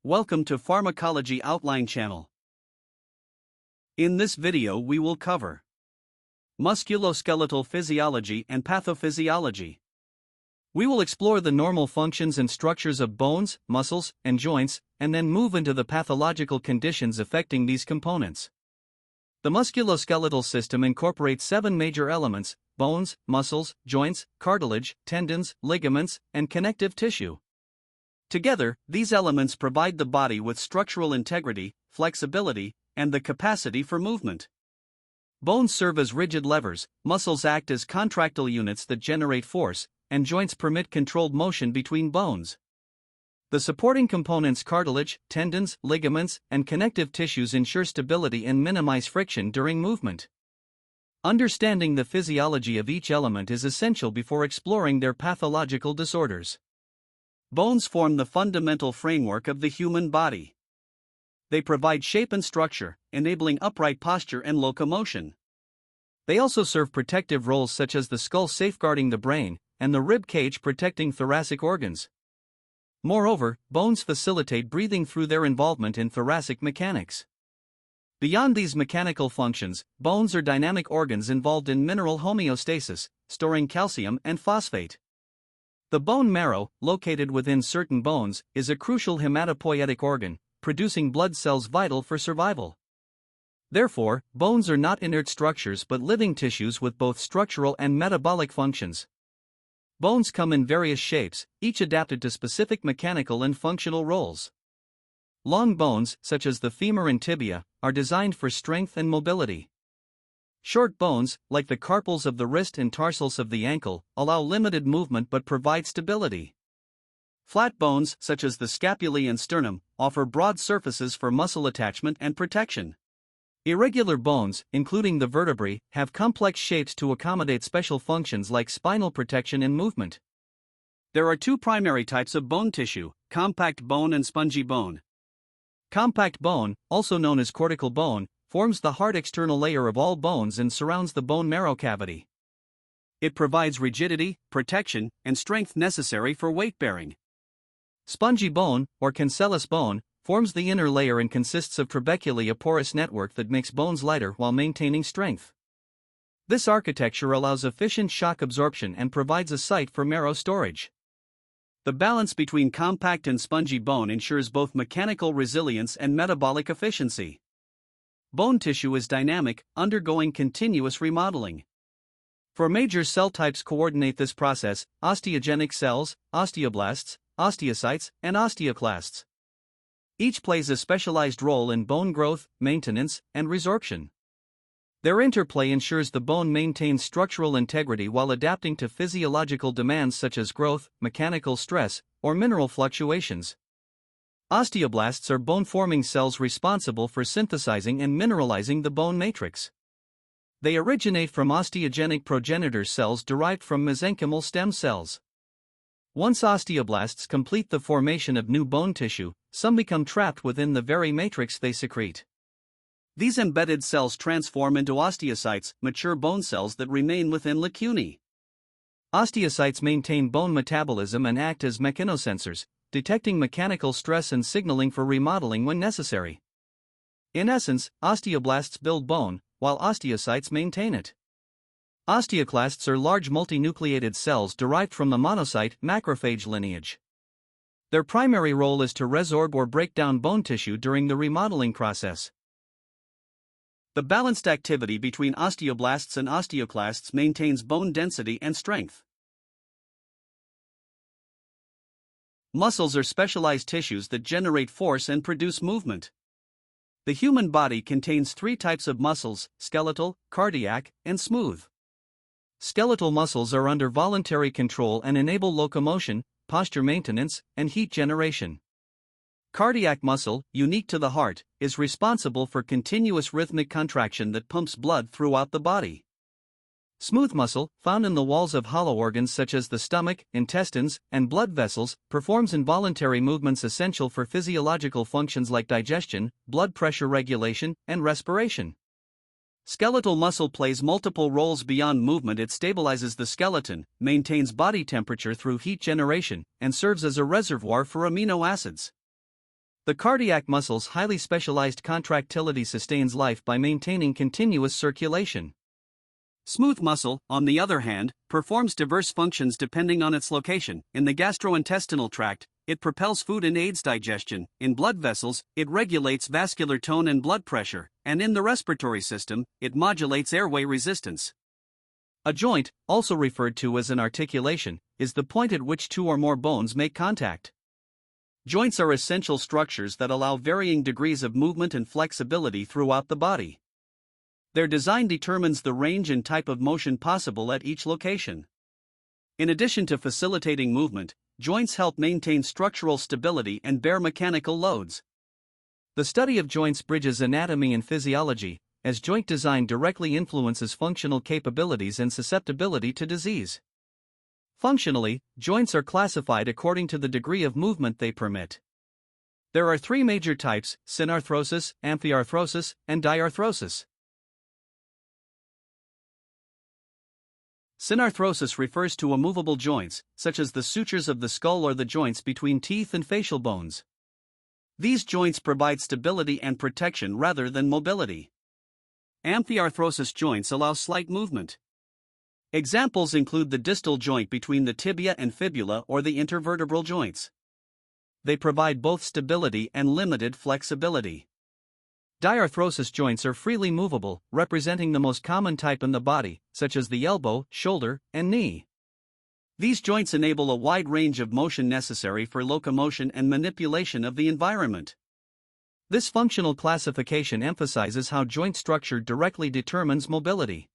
Welcome to Pharmacology Outline Channel. In this video we will cover Musculoskeletal Physiology and Pathophysiology. We will explore the normal functions and structures of bones, muscles, and joints, and then move into the pathological conditions affecting these components. The musculoskeletal system incorporates 7 major elements: bones, muscles, joints, cartilage, tendons, ligaments, and connective tissue. Together, these elements provide the body with structural integrity, flexibility, and the capacity for movement. Bones serve as rigid levers, muscles act as contractile units that generate force, and joints permit controlled motion between bones. The supporting components cartilage, tendons, ligaments, and connective tissues ensure stability and minimize friction during movement. Understanding the physiology of each element is essential before exploring their pathological disorders. Bones form the fundamental framework of the human body. They provide shape and structure, enabling upright posture and locomotion. They also serve protective roles such as the skull safeguarding the brain, and the rib cage protecting thoracic organs. Moreover, bones facilitate breathing through their involvement in thoracic mechanics. Beyond these mechanical functions, bones are dynamic organs involved in mineral homeostasis, storing calcium and phosphate. The bone marrow, located within certain bones, is a crucial hematopoietic organ, producing blood cells vital for survival. Therefore, bones are not inert structures but living tissues with both structural and metabolic functions. Bones come in various shapes, each adapted to specific mechanical and functional roles. Long bones, such as the femur and tibia, are designed for strength and mobility. Short bones, like the carpals of the wrist and tarsals of the ankle, allow limited movement but provide stability. Flat bones, such as the scapulae and sternum, offer broad surfaces for muscle attachment and protection. Irregular bones, including the vertebrae, have complex shapes to accommodate special functions like spinal protection and movement. There are 2 primary types of bone tissue: compact bone and spongy bone. Compact bone, also known as cortical bone, forms the hard external layer of all bones and surrounds the bone marrow cavity. It provides rigidity, protection, and strength necessary for weight bearing. Spongy bone, or cancellous bone, forms the inner layer and consists of trabeculae, a porous network that makes bones lighter while maintaining strength. This architecture allows efficient shock absorption and provides a site for marrow storage. The balance between compact and spongy bone ensures both mechanical resilience and metabolic efficiency. Bone tissue is dynamic, undergoing continuous remodeling. 4 major cell types coordinate this process: osteogenic cells, osteoblasts, osteocytes, and osteoclasts. Each plays a specialized role in bone growth, maintenance, and resorption. Their interplay ensures the bone maintains structural integrity while adapting to physiological demands such as growth, mechanical stress, or mineral fluctuations. Osteoblasts are bone-forming cells responsible for synthesizing and mineralizing the bone matrix. They originate from osteogenic progenitor cells derived from mesenchymal stem cells. Once osteoblasts complete the formation of new bone tissue, some become trapped within the very matrix they secrete. These embedded cells transform into osteocytes, mature bone cells that remain within lacunae. Osteocytes maintain bone metabolism and act as mechanosensors, detecting mechanical stress and signaling for remodeling when necessary. In essence, osteoblasts build bone, while osteocytes maintain it. Osteoclasts are large multinucleated cells derived from the monocyte macrophage lineage. Their primary role is to resorb or break down bone tissue during the remodeling process. The balanced activity between osteoblasts and osteoclasts maintains bone density and strength. Muscles are specialized tissues that generate force and produce movement. The human body contains 3 types of muscles: skeletal, cardiac, and smooth. Skeletal muscles are under voluntary control and enable locomotion, posture maintenance, and heat generation. Cardiac muscle, unique to the heart, is responsible for continuous rhythmic contraction that pumps blood throughout the body. Smooth muscle, found in the walls of hollow organs such as the stomach, intestines, and blood vessels, performs involuntary movements essential for physiological functions like digestion, blood pressure regulation, and respiration. Skeletal muscle plays multiple roles beyond movement. It stabilizes the skeleton, maintains body temperature through heat generation, and serves as a reservoir for amino acids. The cardiac muscle's highly specialized contractility sustains life by maintaining continuous circulation. Smooth muscle, on the other hand, performs diverse functions depending on its location. In the gastrointestinal tract, it propels food and aids digestion. In blood vessels, it regulates vascular tone and blood pressure, and in the respiratory system, it modulates airway resistance. A joint, also referred to as an articulation, is the point at which two or more bones make contact. Joints are essential structures that allow varying degrees of movement and flexibility throughout the body. Their design determines the range and type of motion possible at each location. In addition to facilitating movement, joints help maintain structural stability and bear mechanical loads. The study of joints bridges anatomy and physiology, as joint design directly influences functional capabilities and susceptibility to disease. Functionally, joints are classified according to the degree of movement they permit. There are three major types: synarthrosis, amphiarthrosis, and diarthrosis. Synarthrosis refers to immovable joints, such as the sutures of the skull or the joints between teeth and facial bones. These joints provide stability and protection rather than mobility. Amphiarthrosis joints allow slight movement. Examples include the distal joint between the tibia and fibula or the intervertebral joints. They provide both stability and limited flexibility. Diarthrosis joints are freely movable, representing the most common type in the body, such as the elbow, shoulder, and knee. These joints enable a wide range of motion necessary for locomotion and manipulation of the environment. This functional classification emphasizes how joint structure directly determines mobility.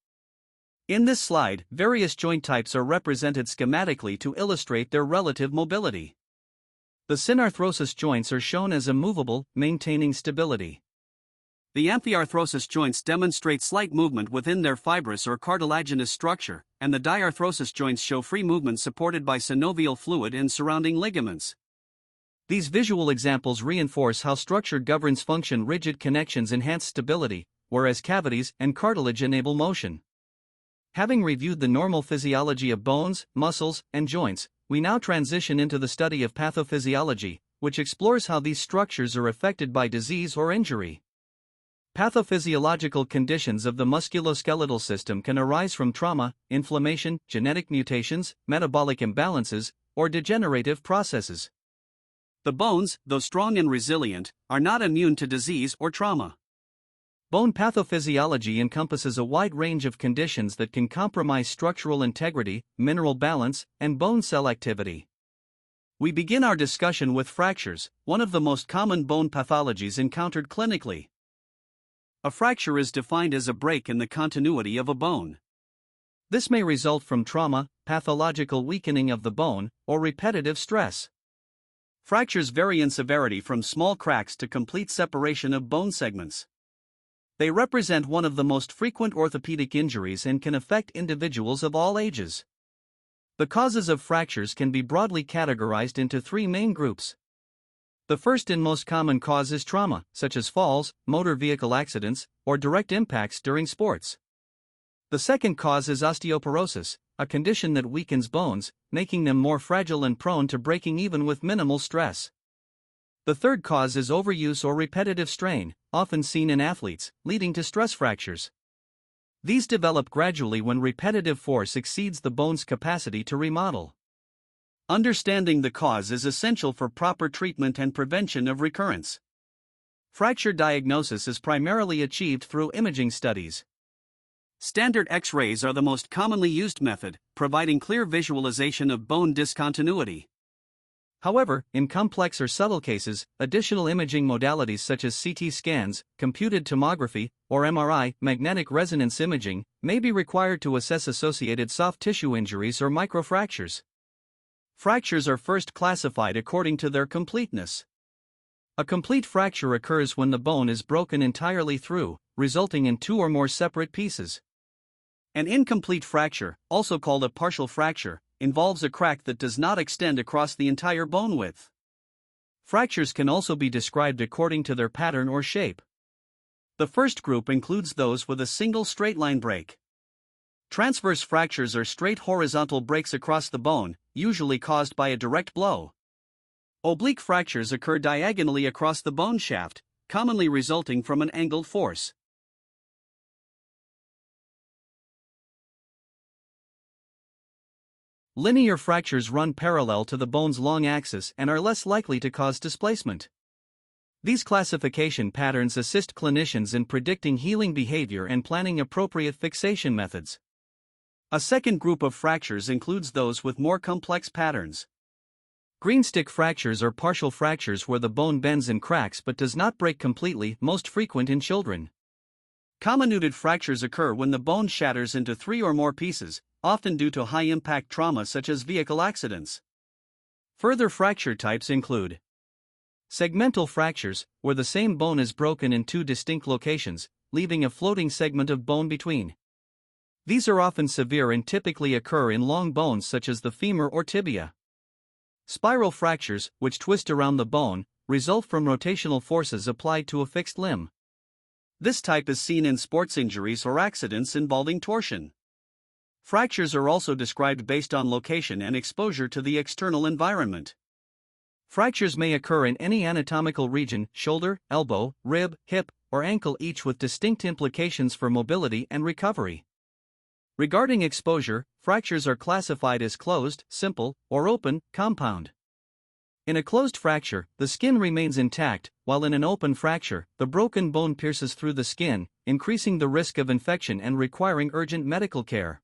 In this slide, various joint types are represented schematically to illustrate their relative mobility. The synarthrosis joints are shown as immovable, maintaining stability. The amphiarthrosis joints demonstrate slight movement within their fibrous or cartilaginous structure, and the diarthrosis joints show free movement supported by synovial fluid and surrounding ligaments. These visual examples reinforce how structure governs function. Rigid connections enhance stability, whereas cavities and cartilage enable motion. Having reviewed the normal physiology of bones, muscles, and joints, we now transition into the study of pathophysiology, which explores how these structures are affected by disease or injury. Pathophysiological conditions of the musculoskeletal system can arise from trauma, inflammation, genetic mutations, metabolic imbalances, or degenerative processes. The bones, though strong and resilient, are not immune to disease or trauma. Bone pathophysiology encompasses a wide range of conditions that can compromise structural integrity, mineral balance, and bone cell activity. We begin our discussion with fractures, one of the most common bone pathologies encountered clinically. A fracture is defined as a break in the continuity of a bone. This may result from trauma, pathological weakening of the bone, or repetitive stress. Fractures vary in severity from small cracks to complete separation of bone segments. They represent one of the most frequent orthopedic injuries and can affect individuals of all ages. The causes of fractures can be broadly categorized into three main groups. The first and most common cause is trauma, such as falls, motor vehicle accidents, or direct impacts during sports. The second cause is osteoporosis, a condition that weakens bones, making them more fragile and prone to breaking even with minimal stress. The third cause is overuse or repetitive strain, often seen in athletes, leading to stress fractures. These develop gradually when repetitive force exceeds the bone's capacity to remodel. Understanding the cause is essential for proper treatment and prevention of recurrence. Fracture diagnosis is primarily achieved through imaging studies. Standard X-rays are the most commonly used method, providing clear visualization of bone discontinuity. However, in complex or subtle cases, additional imaging modalities such as CT scans, computed tomography, or MRI, magnetic resonance imaging, may be required to assess associated soft tissue injuries or microfractures. Fractures are first classified according to their completeness. A complete fracture occurs when the bone is broken entirely through, resulting in two or more separate pieces. An incomplete fracture, also called a partial fracture, involves a crack that does not extend across the entire bone width. Fractures can also be described according to their pattern or shape. The first group includes those with a single straight line break. Transverse fractures are straight horizontal breaks across the bone, usually caused by a direct blow. Oblique fractures occur diagonally across the bone shaft, commonly resulting from an angled force. Linear fractures run parallel to the bone's long axis and are less likely to cause displacement. These classification patterns assist clinicians in predicting healing behavior and planning appropriate fixation methods. A second group of fractures includes those with more complex patterns. Greenstick fractures are partial fractures where the bone bends and cracks but does not break completely, most frequent in children. Comminuted fractures occur when the bone shatters into 3 or more pieces, often due to high-impact trauma such as vehicle accidents. Further fracture types include segmental fractures, where the same bone is broken in 2 distinct locations, leaving a floating segment of bone between. These are often severe and typically occur in long bones such as the femur or tibia. Spiral fractures, which twist around the bone, result from rotational forces applied to a fixed limb. This type is seen in sports injuries or accidents involving torsion. Fractures are also described based on location and exposure to the external environment. Fractures may occur in any anatomical region: shoulder, elbow, rib, hip, or ankle, each with distinct implications for mobility and recovery. Regarding exposure, fractures are classified as closed, simple, or open, compound. In a closed fracture, the skin remains intact, while in an open fracture, the broken bone pierces through the skin, increasing the risk of infection and requiring urgent medical care.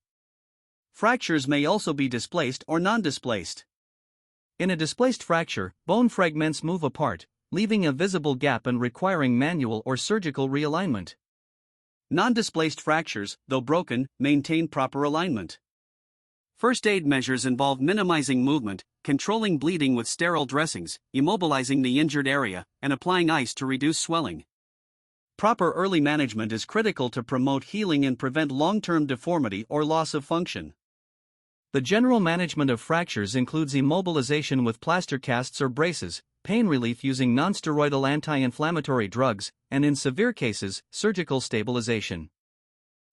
Fractures may also be displaced or non-displaced. In a displaced fracture, bone fragments move apart, leaving a visible gap and requiring manual or surgical realignment. Non-displaced fractures, though broken, maintain proper alignment. First aid measures involve minimizing movement, controlling bleeding with sterile dressings, immobilizing the injured area, and applying ice to reduce swelling. Proper early management is critical to promote healing and prevent long-term deformity or loss of function. The general management of fractures includes immobilization with plaster casts or braces, pain relief using nonsteroidal anti-inflammatory drugs, and in severe cases, surgical stabilization.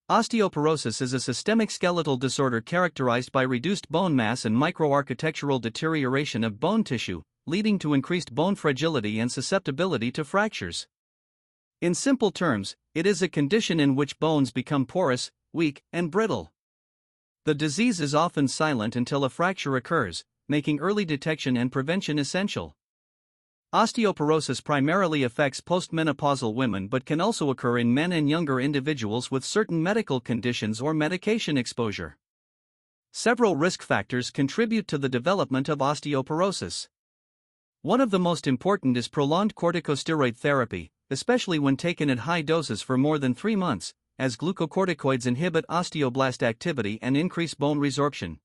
Osteoporosis is a systemic skeletal disorder characterized by reduced bone mass and microarchitectural deterioration of bone tissue, leading to increased bone fragility and susceptibility to fractures. In simple terms, it is a condition in which bones become porous, weak, and brittle. The disease is often silent until a fracture occurs, making early detection and prevention essential. Osteoporosis primarily affects postmenopausal women but can also occur in men and younger individuals with certain medical conditions or medication exposure. Several risk factors contribute to the development of osteoporosis. One of the most important is prolonged corticosteroid therapy, especially when taken at high doses for more than 3 months, as glucocorticoids inhibit osteoblast activity and increase bone resorption.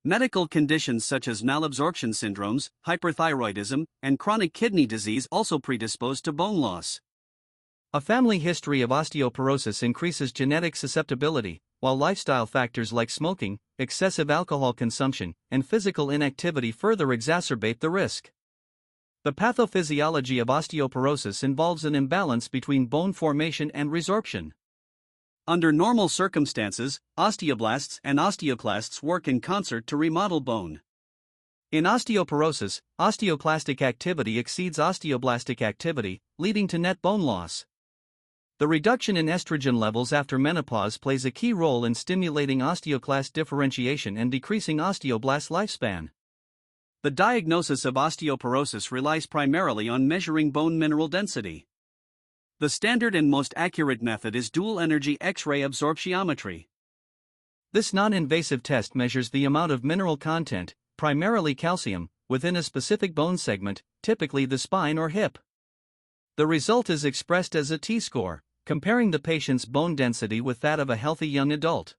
Medical conditions such as malabsorption syndromes, hyperthyroidism, and chronic kidney disease also predispose to bone loss. A family history of osteoporosis increases genetic susceptibility, while lifestyle factors like smoking, excessive alcohol consumption, and physical inactivity further exacerbate the risk. The pathophysiology of osteoporosis involves an imbalance between bone formation and resorption. Under normal circumstances, osteoblasts and osteoclasts work in concert to remodel bone. In osteoporosis, osteoclastic activity exceeds osteoblastic activity, leading to net bone loss. The reduction in estrogen levels after menopause plays a key role in stimulating osteoclast differentiation and decreasing osteoblast lifespan. The diagnosis of osteoporosis relies primarily on measuring bone mineral density. The standard and most accurate method is dual-energy X-ray absorptiometry. This non-invasive test measures the amount of mineral content, primarily calcium, within a specific bone segment, typically the spine or hip. The result is expressed as a T-score, comparing the patient's bone density with that of a healthy young adult.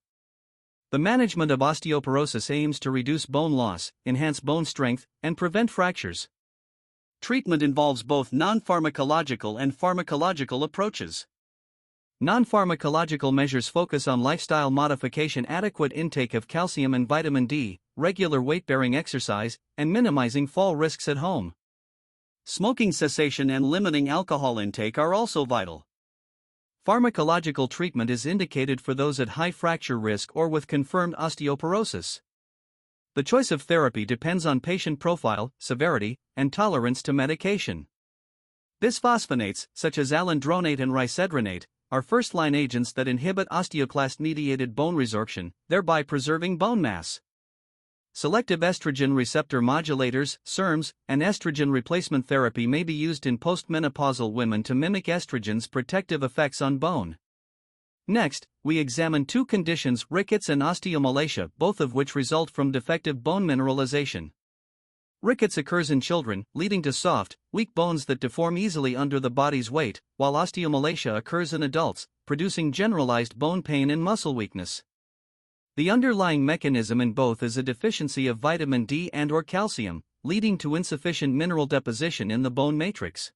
The management of osteoporosis aims to reduce bone loss, enhance bone strength, and prevent fractures. Treatment involves both non-pharmacological and pharmacological approaches. Non-pharmacological measures focus on lifestyle modification, adequate intake of calcium and vitamin D, regular weight-bearing exercise, and minimizing fall risks at home. Smoking cessation and limiting alcohol intake are also vital. Pharmacological treatment is indicated for those at high fracture risk or with confirmed osteoporosis. The choice of therapy depends on patient profile, severity, and tolerance to medication. Bisphosphonates, such as alendronate and risedronate, are first-line agents that inhibit osteoclast-mediated bone resorption, thereby preserving bone mass. Selective estrogen receptor modulators, SERMs, and estrogen replacement therapy may be used in postmenopausal women to mimic estrogen's protective effects on bone. Next, we examine two conditions, rickets and osteomalacia, both of which result from defective bone mineralization. Rickets occurs in children, leading to soft, weak bones that deform easily under the body's weight, while osteomalacia occurs in adults, producing generalized bone pain and muscle weakness. The underlying mechanism in both is a deficiency of vitamin D and/or calcium, leading to insufficient mineral deposition in the bone matrix.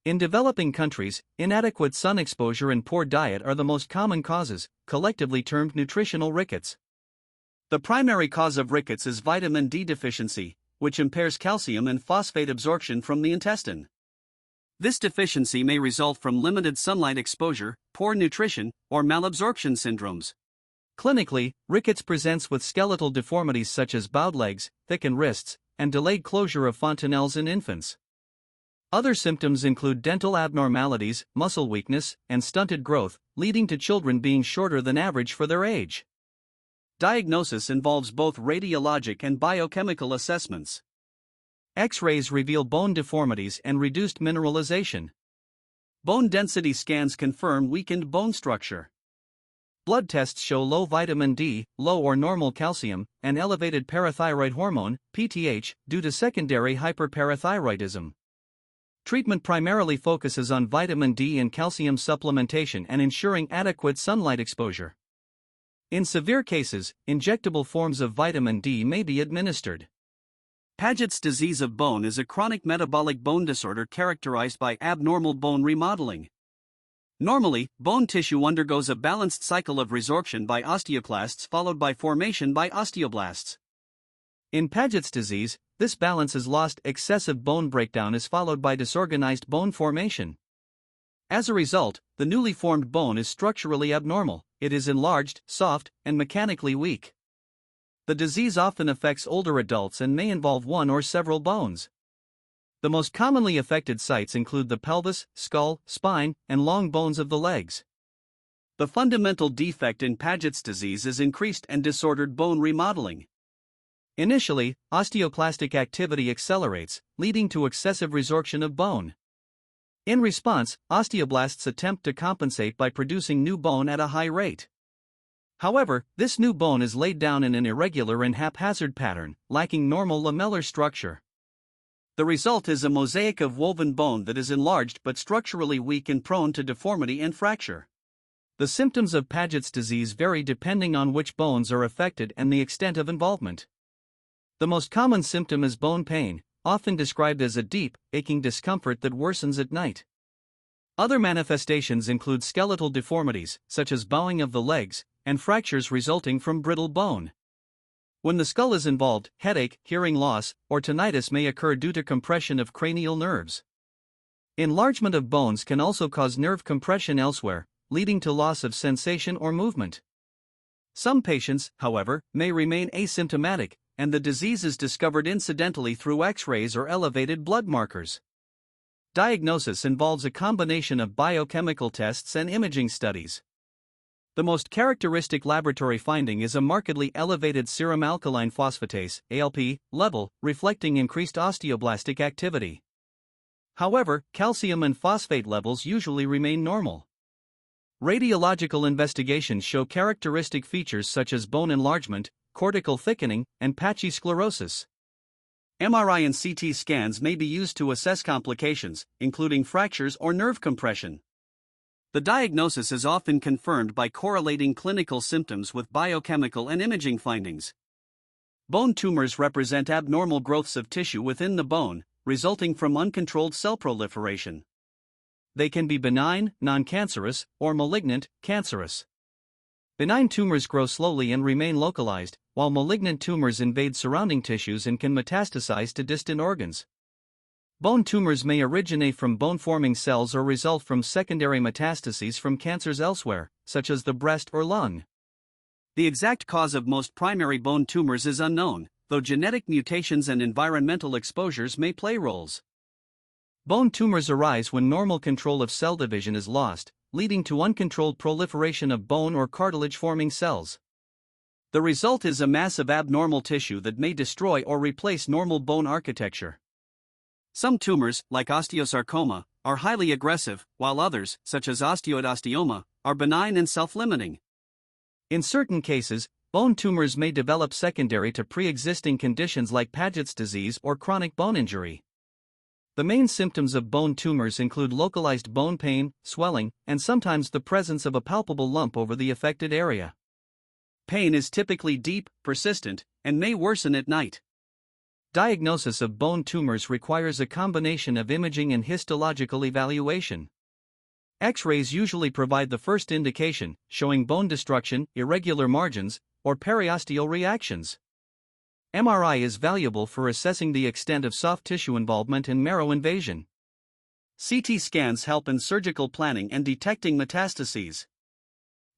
In developing countries, inadequate sun exposure and poor diet are the most common causes, collectively termed nutritional rickets. The primary cause of rickets is vitamin D deficiency, which impairs calcium and phosphate absorption from the intestine. This deficiency may result from limited sunlight exposure, poor nutrition, or malabsorption syndromes. Clinically, rickets presents with skeletal deformities such as bowed legs, thickened wrists, and delayed closure of fontanelles in infants. Other symptoms include dental abnormalities, muscle weakness, and stunted growth, leading to children being shorter than average for their age. Diagnosis involves both radiologic and biochemical assessments. X-rays reveal bone deformities and reduced mineralization. Bone density scans confirm weakened bone structure. Blood tests show low vitamin D, low or normal calcium, and elevated parathyroid hormone, PTH, due to secondary hyperparathyroidism. Treatment primarily focuses on vitamin D and calcium supplementation and ensuring adequate sunlight exposure. In severe cases, injectable forms of vitamin D may be administered. Paget's disease of bone is a chronic metabolic bone disorder characterized by abnormal bone remodeling. Normally, bone tissue undergoes a balanced cycle of resorption by osteoclasts followed by formation by osteoblasts. In Paget's disease, this balance is lost. Excessive bone breakdown is followed by disorganized bone formation. As a result, the newly formed bone is structurally abnormal, it is enlarged, soft, and mechanically weak. The disease often affects older adults and may involve one or several bones. The most commonly affected sites include the pelvis, skull, spine, and long bones of the legs. The fundamental defect in Paget's disease is increased and disordered bone remodeling. Initially, osteoclastic activity accelerates, leading to excessive resorption of bone. In response, osteoblasts attempt to compensate by producing new bone at a high rate. However, this new bone is laid down in an irregular and haphazard pattern, lacking normal lamellar structure. The result is a mosaic of woven bone that is enlarged but structurally weak and prone to deformity and fracture. The symptoms of Paget's disease vary depending on which bones are affected and the extent of involvement. The most common symptom is bone pain, often described as a deep, aching discomfort that worsens at night. Other manifestations include skeletal deformities, such as bowing of the legs, and fractures resulting from brittle bone. When the skull is involved, headache, hearing loss, or tinnitus may occur due to compression of cranial nerves. Enlargement of bones can also cause nerve compression elsewhere, leading to loss of sensation or movement. Some patients, however, may remain asymptomatic, and the disease is discovered incidentally through X-rays or elevated blood markers. Diagnosis involves a combination of biochemical tests and imaging studies. The most characteristic laboratory finding is a markedly elevated serum alkaline phosphatase (ALP) level, reflecting increased osteoblastic activity. However, calcium and phosphate levels usually remain normal. Radiological investigations show characteristic features such as bone enlargement, cortical thickening, and patchy sclerosis. MRI and CT scans may be used to assess complications, including fractures or nerve compression. The diagnosis is often confirmed by correlating clinical symptoms with biochemical and imaging findings. Bone tumors represent abnormal growths of tissue within the bone, resulting from uncontrolled cell proliferation. They can be benign, non-cancerous, or malignant, cancerous. Benign tumors grow slowly and remain localized, while malignant tumors invade surrounding tissues and can metastasize to distant organs. Bone tumors may originate from bone-forming cells or result from secondary metastases from cancers elsewhere, such as the breast or lung. The exact cause of most primary bone tumors is unknown, though genetic mutations and environmental exposures may play roles. Bone tumors arise when normal control of cell division is lost, leading to uncontrolled proliferation of bone or cartilage-forming cells. The result is a mass of abnormal tissue that may destroy or replace normal bone architecture. Some tumors, like osteosarcoma, are highly aggressive, while others, such as osteoid are benign and self-limiting. In certain cases, bone tumors may develop secondary to pre-existing conditions like Paget's disease or chronic bone injury. The main symptoms of bone tumors include localized bone pain, swelling, and sometimes the presence of a palpable lump over the affected area. Pain is typically deep, persistent, and may worsen at night. Diagnosis of bone tumors requires a combination of imaging and histological evaluation. X-rays usually provide the first indication, showing bone destruction, irregular margins, or periosteal reactions. MRI is valuable for assessing the extent of soft tissue involvement and marrow invasion. CT scans help in surgical planning and detecting metastases.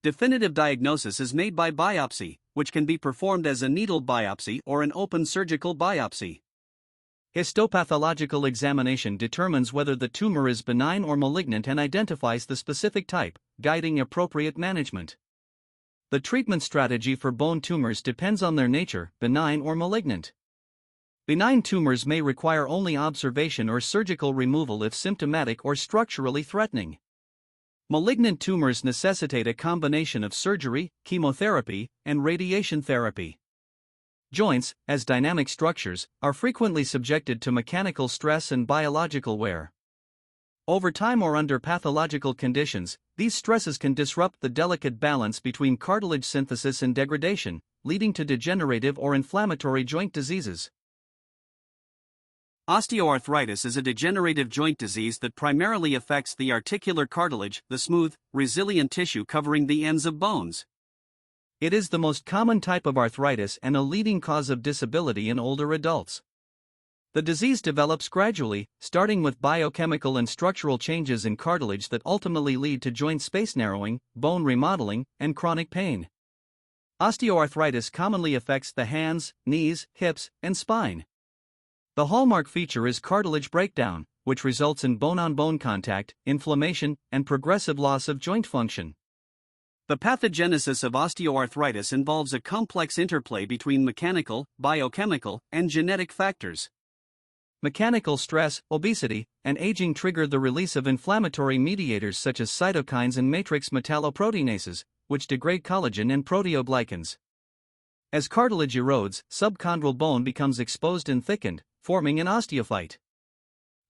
Definitive diagnosis is made by biopsy, which can be performed as a needle biopsy or an open surgical biopsy. Histopathological examination determines whether the tumor is benign or malignant and identifies the specific type, guiding appropriate management. The treatment strategy for bone tumors depends on their nature, benign or malignant. Benign tumors may require only observation or surgical removal if symptomatic or structurally threatening. Malignant tumors necessitate a combination of surgery, chemotherapy, and radiation therapy. Joints, as dynamic structures, are frequently subjected to mechanical stress and biological wear. Over time or under pathological conditions, these stresses can disrupt the delicate balance between cartilage synthesis and degradation, leading to degenerative or inflammatory joint diseases. Osteoarthritis is a degenerative joint disease that primarily affects the articular cartilage, the smooth, resilient tissue covering the ends of bones. It is the most common type of arthritis and a leading cause of disability in older adults. The disease develops gradually, starting with biochemical and structural changes in cartilage that ultimately lead to joint space narrowing, bone remodeling, and chronic pain. Osteoarthritis commonly affects the hands, knees, hips, and spine. The hallmark feature is cartilage breakdown, which results in bone-on-bone contact, inflammation, and progressive loss of joint function. The pathogenesis of osteoarthritis involves a complex interplay between mechanical, biochemical, and genetic factors. Mechanical stress, obesity, and aging trigger the release of inflammatory mediators such as cytokines and matrix metalloproteinases, which degrade collagen and proteoglycans. As cartilage erodes, subchondral bone becomes exposed and thickened, forming an osteophyte.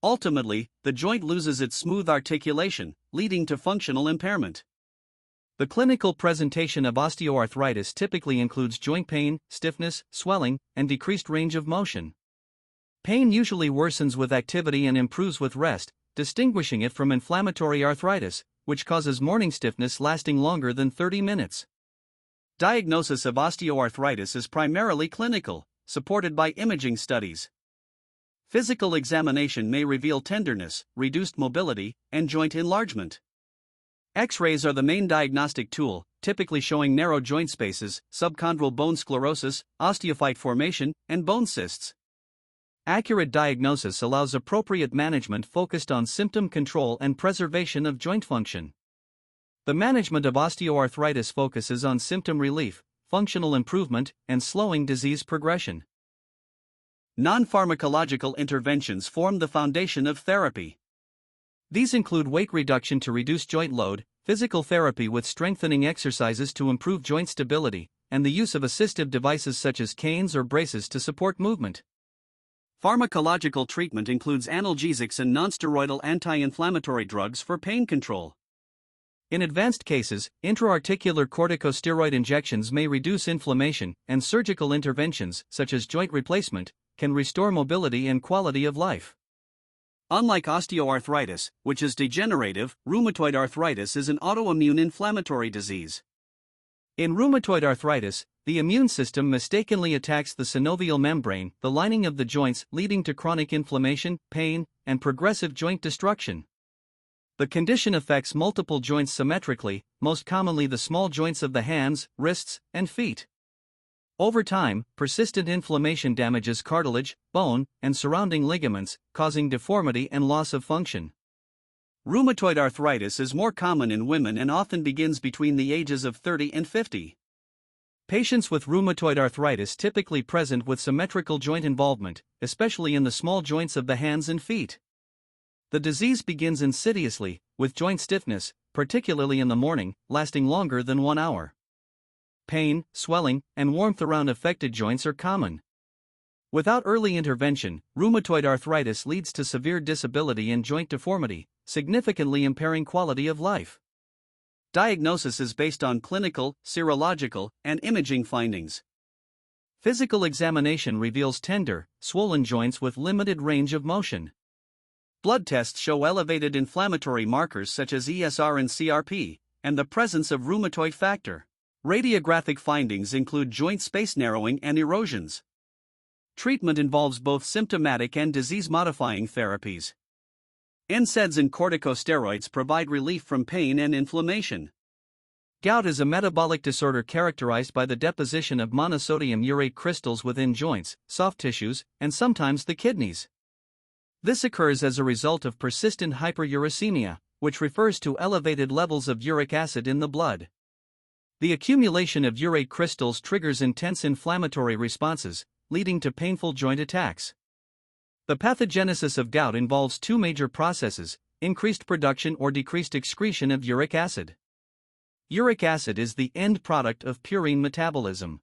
Ultimately, the joint loses its smooth articulation, leading to functional impairment. The clinical presentation of osteoarthritis typically includes joint pain, stiffness, swelling, and decreased range of motion. Pain usually worsens with activity and improves with rest, distinguishing it from inflammatory arthritis, which causes morning stiffness lasting longer than 30 minutes. Diagnosis of osteoarthritis is primarily clinical, supported by imaging studies. Physical examination may reveal tenderness, reduced mobility, and joint enlargement. X-rays are the main diagnostic tool, typically showing narrow joint spaces, subchondral bone sclerosis, osteophyte formation, and bone cysts. Accurate diagnosis allows appropriate management focused on symptom control and preservation of joint function. The management of osteoarthritis focuses on symptom relief, functional improvement, and slowing disease progression. Non-pharmacological interventions form the foundation of therapy. These include weight reduction to reduce joint load, physical therapy with strengthening exercises to improve joint stability, and the use of assistive devices such as canes or braces to support movement. Pharmacological treatment includes analgesics and nonsteroidal anti-inflammatory drugs for pain control. In advanced cases, intra-articular corticosteroid injections may reduce inflammation, and surgical interventions, such as joint replacement, can restore mobility and quality of life. Unlike osteoarthritis, which is degenerative, rheumatoid arthritis is an autoimmune inflammatory disease. In rheumatoid arthritis, the immune system mistakenly attacks the synovial membrane, the lining of the joints, leading to chronic inflammation, pain, and progressive joint destruction. The condition affects multiple joints symmetrically, most commonly the small joints of the hands, wrists, and feet. Over time, persistent inflammation damages cartilage, bone, and surrounding ligaments, causing deformity and loss of function. Rheumatoid arthritis is more common in women and often begins between the ages of 30 and 50. Patients with rheumatoid arthritis typically present with symmetrical joint involvement, especially in the small joints of the hands and feet. The disease begins insidiously, with joint stiffness, particularly in the morning, lasting longer than 1 hour. Pain, swelling, and warmth around affected joints are common. Without early intervention, rheumatoid arthritis leads to severe disability and joint deformity, significantly impairing quality of life. Diagnosis is based on clinical, serological, and imaging findings. Physical examination reveals tender, swollen joints with limited range of motion. Blood tests show elevated inflammatory markers such as ESR and CRP, and the presence of rheumatoid factor. Radiographic findings include joint space narrowing and erosions. Treatment involves both symptomatic and disease-modifying therapies. NSAIDs and corticosteroids provide relief from pain and inflammation. Gout is a metabolic disorder characterized by the deposition of monosodium urate crystals within joints, soft tissues, and sometimes the kidneys. This occurs as a result of persistent hyperuricemia, which refers to elevated levels of uric acid in the blood. The accumulation of urate crystals triggers intense inflammatory responses, leading to painful joint attacks. The pathogenesis of gout involves two major processes: increased production or decreased excretion of uric acid. Uric acid is the end product of purine metabolism.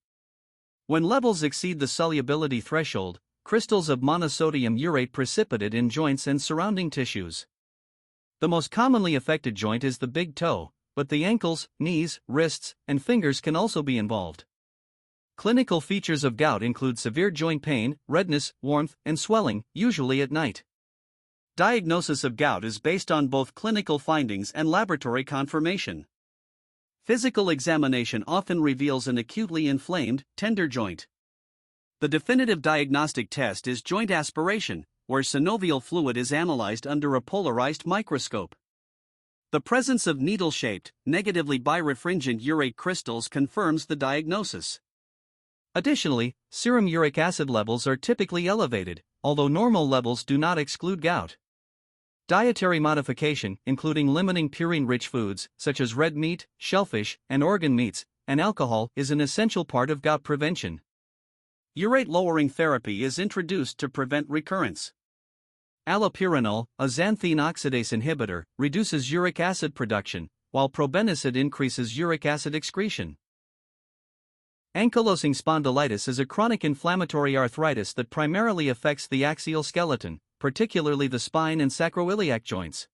When levels exceed the solubility threshold, crystals of monosodium urate precipitate in joints and surrounding tissues. The most commonly affected joint is the big toe, but the ankles, knees, wrists, and fingers can also be involved. Clinical features of gout include severe joint pain, redness, warmth, and swelling, usually at night. Diagnosis of gout is based on both clinical findings and laboratory confirmation. Physical examination often reveals an acutely inflamed, tender joint. The definitive diagnostic test is joint aspiration, where synovial fluid is analyzed under a polarized microscope. The presence of needle-shaped, negatively birefringent urate crystals confirms the diagnosis. Additionally, serum uric acid levels are typically elevated, although normal levels do not exclude gout. Dietary modification, including limiting purine-rich foods, such as red meat, shellfish, and organ meats, and alcohol, is an essential part of gout prevention. Urate-lowering therapy is introduced to prevent recurrence. Allopurinol, a xanthine oxidase inhibitor, reduces uric acid production, while probenecid increases uric acid excretion. Ankylosing spondylitis is a chronic inflammatory arthritis that primarily affects the axial skeleton, particularly the spine and sacroiliac joints.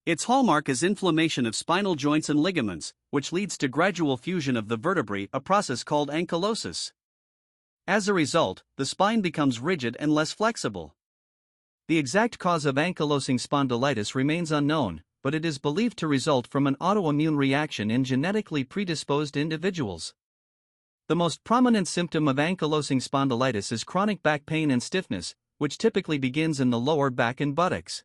Its hallmark is inflammation of spinal joints and ligaments, which leads to gradual fusion of the vertebrae, a process called ankylosis. As a result, the spine becomes rigid and less flexible. The exact cause of ankylosing spondylitis remains unknown, but it is believed to result from an autoimmune reaction in genetically predisposed individuals. The most prominent symptom of ankylosing spondylitis is chronic back pain and stiffness, which typically begins in the lower back and buttocks.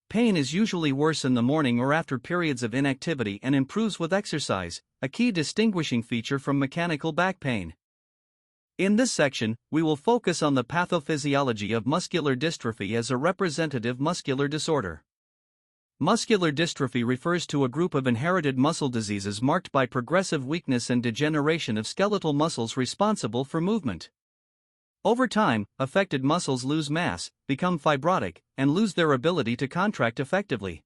Pain is usually worse in the morning or after periods of inactivity and improves with exercise, a key distinguishing feature from mechanical back pain. In this section, we will focus on the pathophysiology of muscular dystrophy as a representative muscular disorder. Muscular dystrophy refers to a group of inherited muscle diseases marked by progressive weakness and degeneration of skeletal muscles responsible for movement. Over time, affected muscles lose mass, become fibrotic, and lose their ability to contract effectively.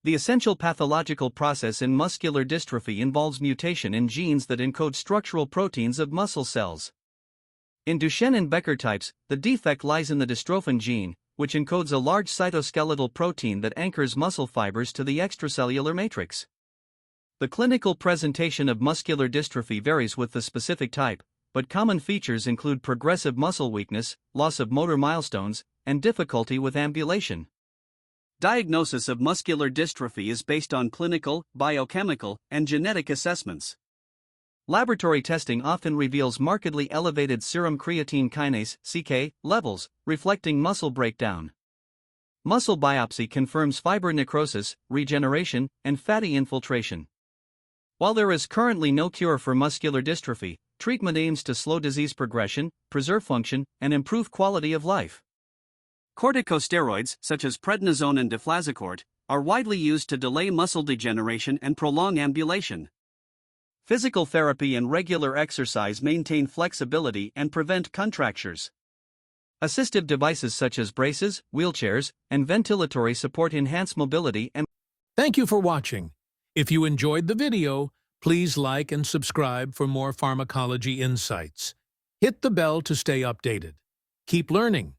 The essential pathological process in muscular dystrophy involves mutation in genes that encode structural proteins of muscle cells. In Duchenne and Becker types, the defect lies in the dystrophin gene, which encodes a large cytoskeletal protein that anchors muscle fibers to the extracellular matrix. The clinical presentation of muscular dystrophy varies with the specific type, but common features include progressive muscle weakness, loss of motor milestones, and difficulty with ambulation. Diagnosis of muscular dystrophy is based on clinical, biochemical, and genetic assessments. Laboratory testing often reveals markedly elevated serum creatine kinase (CK) levels, reflecting muscle breakdown. Muscle biopsy confirms fiber necrosis, regeneration, and fatty infiltration. While there is currently no cure for muscular dystrophy, treatment aims to slow disease progression, preserve function, and improve quality of life. Corticosteroids, such as prednisone and deflazacort, are widely used to delay muscle degeneration and prolong ambulation. Physical therapy and regular exercise maintain flexibility and prevent contractures. Assistive devices such as braces, wheelchairs, and ventilatory support enhance mobility and. Thank you for watching. If you enjoyed the video, please like and subscribe for more pharmacology insights. Hit the bell to stay updated. Keep learning.